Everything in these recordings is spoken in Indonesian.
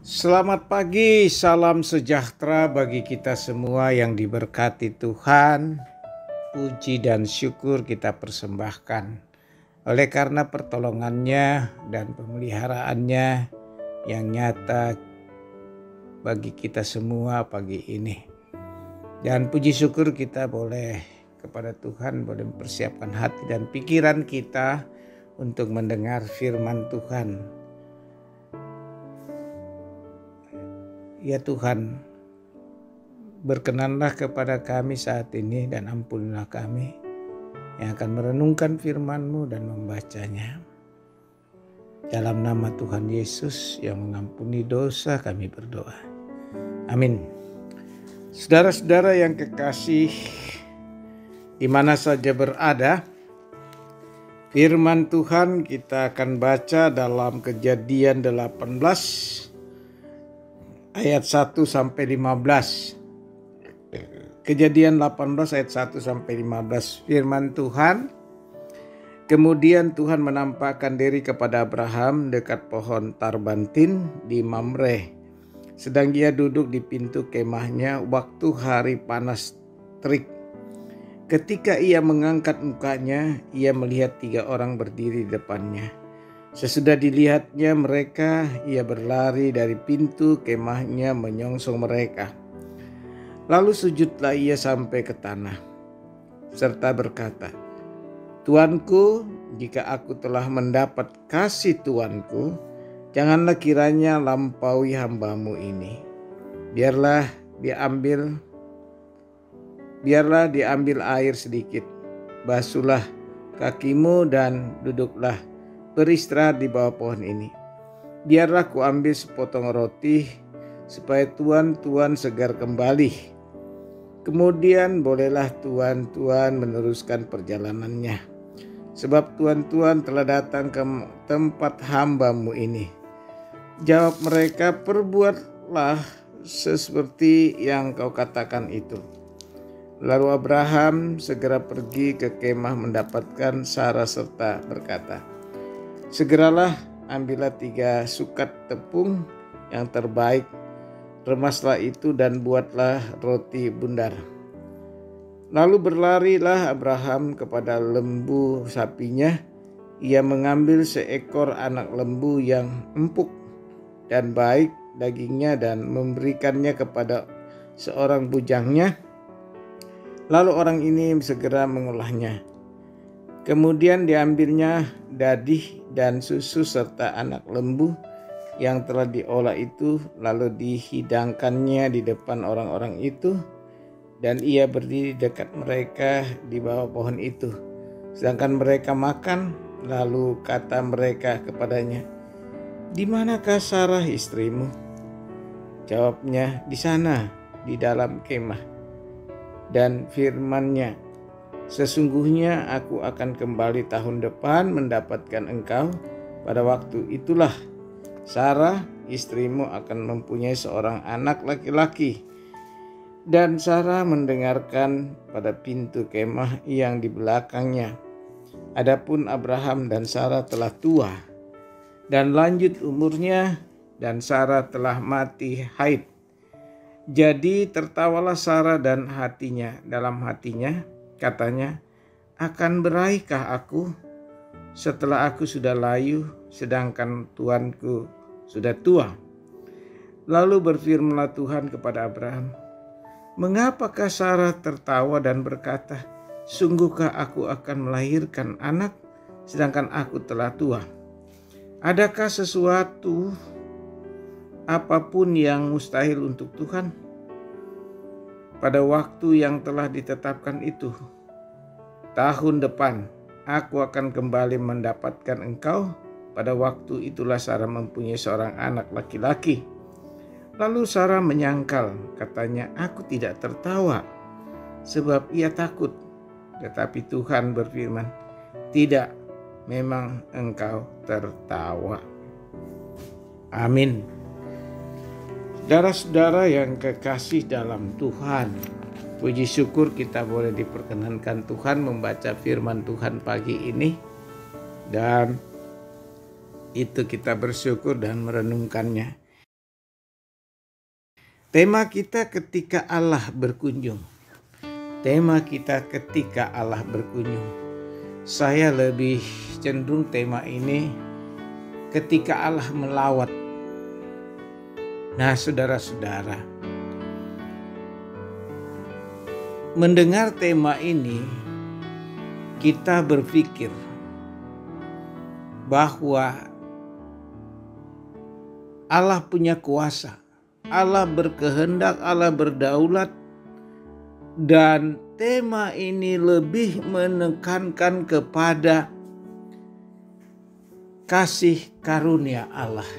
Selamat pagi, salam sejahtera bagi kita semua yang diberkati Tuhan. Puji dan syukur kita persembahkan oleh karena pertolongannya dan pemeliharaannya yang nyata bagi kita semua pagi ini. Dan puji syukur kita boleh kepada Tuhan, boleh mempersiapkan hati dan pikiran kita untuk mendengar firman Tuhan. Ya Tuhan, berkenanlah kepada kami saat ini dan ampunilah kami yang akan merenungkan firman-Mu dan membacanya. Dalam nama Tuhan Yesus yang mengampuni dosa kami berdoa. Amin. Saudara-saudara yang kekasih, di mana saja berada, firman Tuhan kita akan baca dalam Kejadian 18 ayat 1 sampai 15. Kejadian 18 ayat 1 sampai 15. Firman Tuhan, kemudian Tuhan menampakkan diri kepada Abraham dekat pohon tarbantin di Mamre, sedang ia duduk di pintu kemahnya waktu hari panas terik. Ketika ia mengangkat mukanya, ia melihat 3 orang berdiri di depannya. Sesudah dilihatnya mereka, ia berlari dari pintu kemahnya menyongsong mereka. Lalu sujudlah ia sampai ke tanah, serta berkata, "Tuanku, jika aku telah mendapat kasih Tuanku, janganlah kiranya lampaui hamba-Mu ini. Biarlah diambil air sedikit, basuhlah kakimu dan duduklah beristirahat di bawah pohon ini. Biarlah ku ambil sepotong roti supaya tuan segar kembali. Kemudian bolehlah tuan meneruskan perjalanannya. Sebab tuan telah datang ke tempat hamba-Mu ini." Jawab mereka, "Perbuatlah seperti yang kau katakan itu." Lalu Abraham segera pergi ke kemah mendapatkan Sarah serta berkata, "Segeralah ambillah 3 sukat tepung yang terbaik, remaslah itu dan buatlah roti bundar." Lalu berlarilah Abraham kepada lembu sapinya. Ia mengambil seekor anak lembu yang empuk dan baik dagingnya dan memberikannya kepada seorang bujangnya. Lalu orang ini segera mengolahnya. Kemudian diambilnya dadih dan susu serta anak lembu yang telah diolah itu, lalu dihidangkannya di depan orang-orang itu, dan ia berdiri dekat mereka di bawah pohon itu. Sedangkan mereka makan, lalu kata mereka kepadanya, "Di manakah Sarah istrimu?" Jawabnya, "Di sana, di dalam kemah." Dan firman-Nya, "Sesungguhnya aku akan kembali tahun depan mendapatkan engkau. Pada waktu itulah Sarah istrimu akan mempunyai seorang anak laki-laki." Dan Sarah mendengarkan pada pintu kemah yang di belakangnya. Adapun Abraham dan Sarah telah tua dan lanjut umurnya, dan Sarah telah mati haid. Jadi tertawalah Sarah dan dalam hatinya katanya, "Akan beraihkah aku setelah aku sudah layu, sedangkan tuanku sudah tua?" Lalu berfirmanlah Tuhan kepada Abraham, "Mengapakah Sarah tertawa dan berkata, 'Sungguhkah aku akan melahirkan anak, sedangkan aku telah tua?' Adakah sesuatu apapun yang mustahil untuk Tuhan? Pada waktu yang telah ditetapkan itu, tahun depan aku akan kembali mendapatkan engkau. Pada waktu itulah Sarah mempunyai seorang anak laki-laki." Lalu Sarah menyangkal, katanya, "Aku tidak tertawa sebab ia takut." Tetapi Tuhan berfirman, "Tidak, memang engkau tertawa." Amin. Saudara-saudara yang kekasih dalam Tuhan, puji syukur kita boleh diperkenankan Tuhan membaca firman Tuhan pagi ini. Dan itu kita bersyukur dan merenungkannya. Tema kita ketika Allah berkunjung. Tema kita ketika Allah berkunjung. Saya lebih cenderung tema ini ketika Allah melawat. Nah, saudara-saudara, mendengar tema ini, kita berpikir bahwa Allah punya kuasa, Allah berkehendak, Allah berdaulat, dan tema ini lebih menekankan kepada kasih karunia Allah.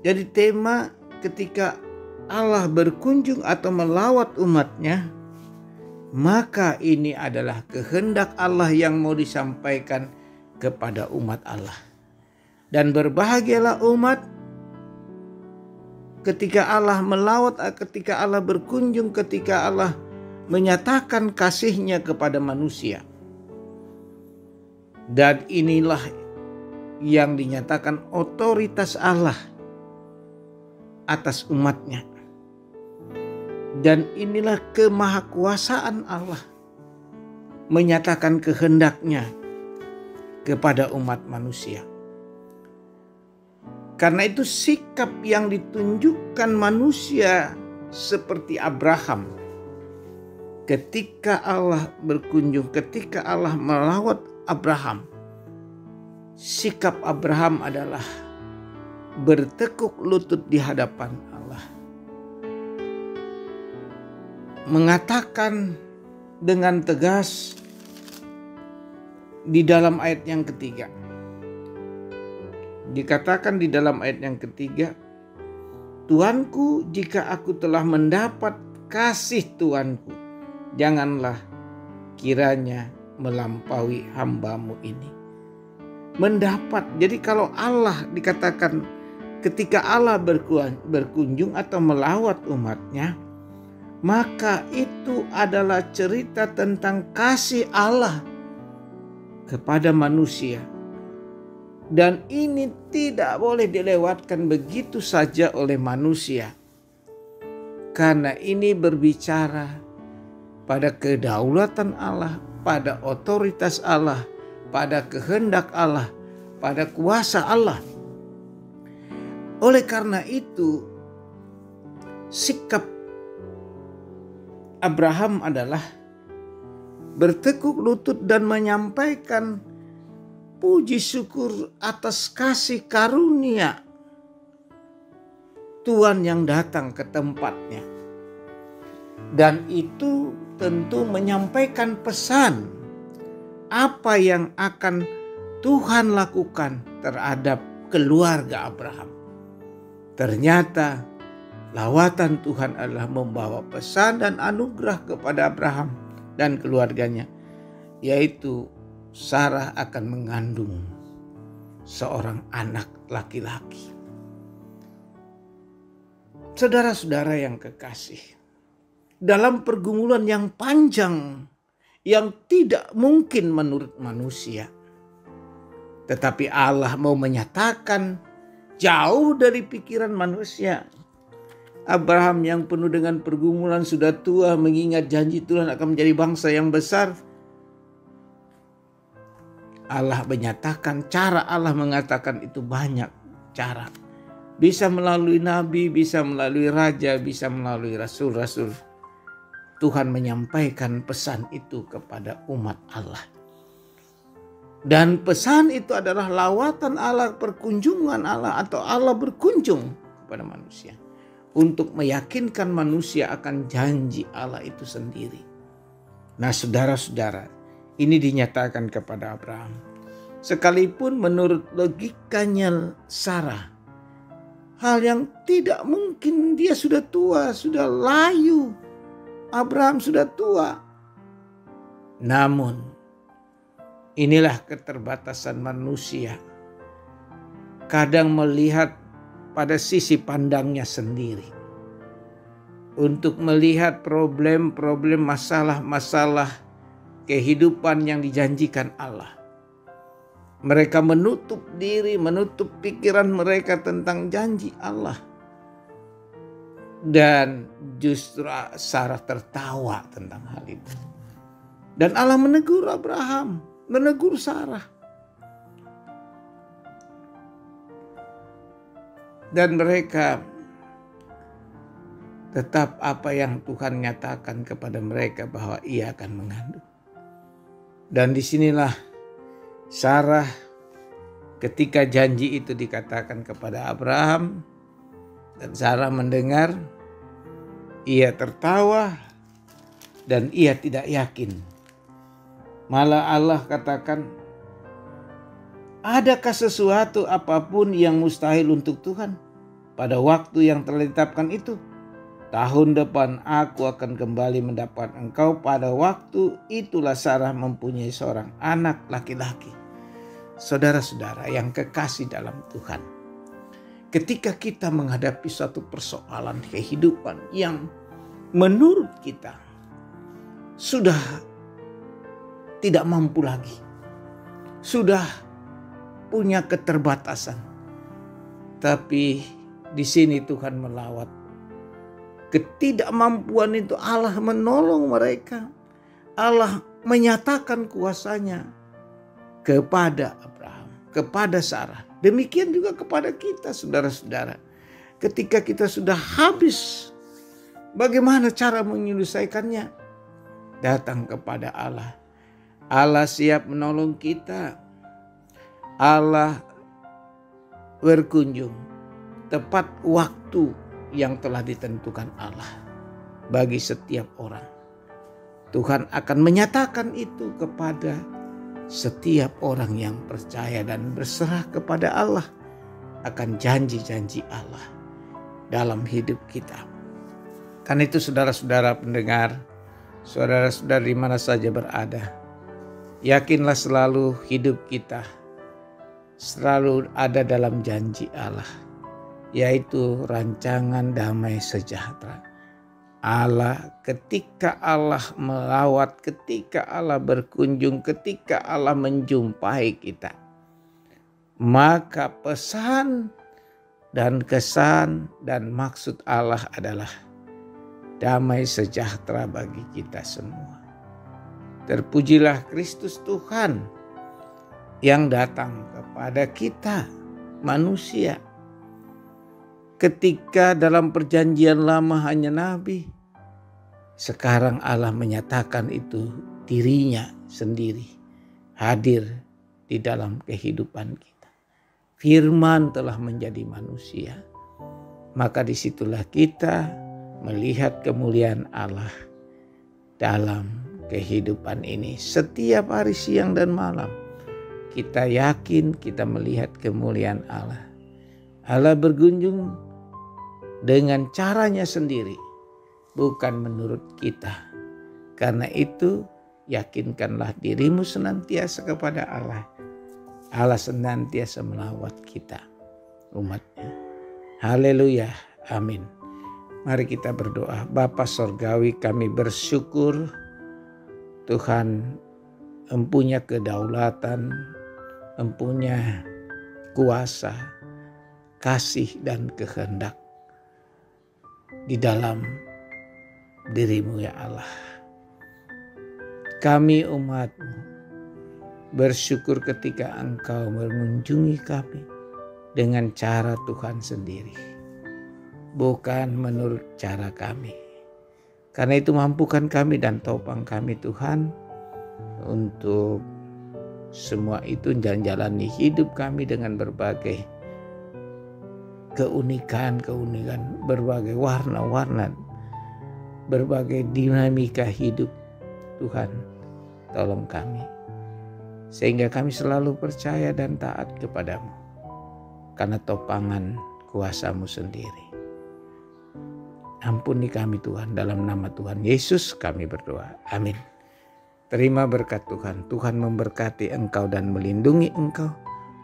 Jadi tema ketika Allah berkunjung atau melawat umatnya, maka ini adalah kehendak Allah yang mau disampaikan kepada umat Allah. Dan berbahagialah umat ketika Allah melawat, ketika Allah berkunjung, ketika Allah menyatakan kasih-Nya kepada manusia. Dan inilah yang dinyatakan otoritas Allah atas umatnya. Dan inilah kemahakuasaan Allah menyatakan kehendak-Nya kepada umat manusia. Karena itu sikap yang ditunjukkan manusia seperti Abraham ketika Allah berkunjung, ketika Allah melawat Abraham, sikap Abraham adalah bertekuk lutut di hadapan Allah, mengatakan dengan tegas di dalam ayat yang ketiga. Dikatakan di dalam ayat yang ketiga, Tuanku, jika aku telah mendapat kasih Tuanku, janganlah kiranya melampaui hamba-Mu ini. Mendapat, jadi kalau Allah dikatakan ketika Allah berkunjung atau melawat umatnya, maka itu adalah cerita tentang kasih Allah kepada manusia. Dan ini tidak boleh dilewatkan begitu saja oleh manusia. Karena ini berbicara pada kedaulatan Allah, pada otoritas Allah, pada kehendak Allah, pada kuasa Allah. Oleh karena itu, sikap Abraham adalah bertekuk lutut dan menyampaikan puji syukur atas kasih karunia Tuhan yang datang ke tempatnya. Dan itu tentu menyampaikan pesan apa yang akan Tuhan lakukan terhadap keluarga Abraham. Ternyata lawatan Tuhan adalah membawa pesan dan anugerah kepada Abraham dan keluarganya, yaitu Sarah akan mengandung seorang anak laki-laki. Saudara-saudara yang kekasih, dalam pergumulan yang panjang yang tidak mungkin menurut manusia, tetapi Allah mau menyatakan jauh dari pikiran manusia. Abraham yang penuh dengan pergumulan, sudah tua, mengingat janji Tuhan akan menjadi bangsa yang besar. Allah menyatakan, cara Allah mengatakan itu banyak cara. Bisa melalui nabi, bisa melalui raja, bisa melalui rasul-rasul. Tuhan menyampaikan pesan itu kepada umat Allah. Dan pesan itu adalah lawatan Allah, perkunjungan Allah, atau Allah berkunjung kepada manusia untuk meyakinkan manusia akan janji Allah itu sendiri. Nah, saudara-saudara, ini dinyatakan kepada Abraham. Sekalipun menurut logikanya Sarah, hal yang tidak mungkin, dia sudah tua, sudah layu. Abraham sudah tua. Namun, inilah keterbatasan manusia. Kadang melihat pada sisi pandangnya sendiri. Untuk melihat problem-problem, masalah-masalah kehidupan yang dijanjikan Allah. Mereka menutup diri, menutup pikiran mereka tentang janji Allah. Dan justru Sarah tertawa tentang hal itu. Dan Allah menegur Abraham, menegur Sarah. Dan mereka tetap apa yang Tuhan nyatakan kepada mereka bahwa ia akan mengandung. Dan disinilah Sarah ketika janji itu dikatakan kepada Abraham dan Sarah mendengar, ia tertawa dan ia tidak yakin. Malah Allah katakan, adakah sesuatu apapun yang mustahil untuk Tuhan pada waktu yang telah ditetapkan itu? Tahun depan aku akan kembali mendapat engkau. Pada waktu itulah Sarah mempunyai seorang anak laki-laki. Saudara-saudara yang kekasih dalam Tuhan, ketika kita menghadapi suatu persoalan kehidupan yang menurut kita sudah tidak mampu lagi, sudah punya keterbatasan, tapi di sini Tuhan melawat ketidakmampuan itu. Allah menolong mereka. Allah menyatakan kuasanya kepada Abraham, kepada Sarah. Demikian juga kepada kita, saudara-saudara. Ketika kita sudah habis, bagaimana cara menyelesaikannya? Datang kepada Allah. Allah siap menolong kita. Allah berkunjung tepat waktu yang telah ditentukan Allah bagi setiap orang. Tuhan akan menyatakan itu kepada setiap orang yang percaya dan berserah kepada Allah akan janji-janji Allah dalam hidup kita. Karena itu saudara-saudara pendengar, saudara-saudara di mana saja berada, yakinlah selalu hidup kita selalu ada dalam janji Allah, yaitu rancangan damai sejahtera. Allah, ketika Allah melawat, ketika Allah berkunjung, ketika Allah menjumpai kita, maka pesan dan kesan dan maksud Allah adalah damai sejahtera bagi kita semua. Terpujilah Kristus Tuhan yang datang kepada kita manusia. Ketika dalam perjanjian lama hanya nabi, sekarang Allah menyatakan itu dirinya sendiri hadir di dalam kehidupan kita. Firman telah menjadi manusia. Maka disitulah kita melihat kemuliaan Allah dalam kehidupan ini. Setiap hari siang dan malam kita yakin kita melihat kemuliaan Allah. Allah berkunjung dengan caranya sendiri, bukan menurut kita. Karena itu yakinkanlah dirimu senantiasa kepada Allah. Allah senantiasa melawat kita, umatnya. Haleluya, amin. Mari kita berdoa. Bapa Sorgawi, kami bersyukur Tuhan empunya kedaulatan, empunya kuasa, kasih dan kehendak di dalam dirimu ya Allah. Kami umat-Mu bersyukur ketika Engkau mengunjungi kami dengan cara Tuhan sendiri, bukan menurut cara kami. Karena itu mampukan kami dan topang kami Tuhan untuk semua itu menjalani hidup kami dengan berbagai keunikan, berbagai warna-warna, berbagai dinamika hidup. Tuhan, tolong kami sehingga kami selalu percaya dan taat kepadamu karena topangan kuasa-Mu sendiri. Ampuni kami Tuhan, dalam nama Tuhan Yesus kami berdoa. Amin. Terima berkat Tuhan. Tuhan memberkati engkau dan melindungi engkau.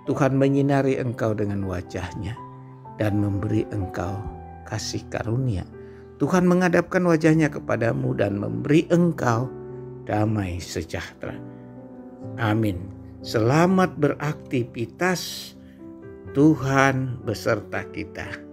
Tuhan menyinari engkau dengan wajah-Nya dan memberi engkau kasih karunia. Tuhan menghadapkan wajah-Nya kepadamu dan memberi engkau damai sejahtera. Amin. Selamat beraktivitas. Tuhan beserta kita.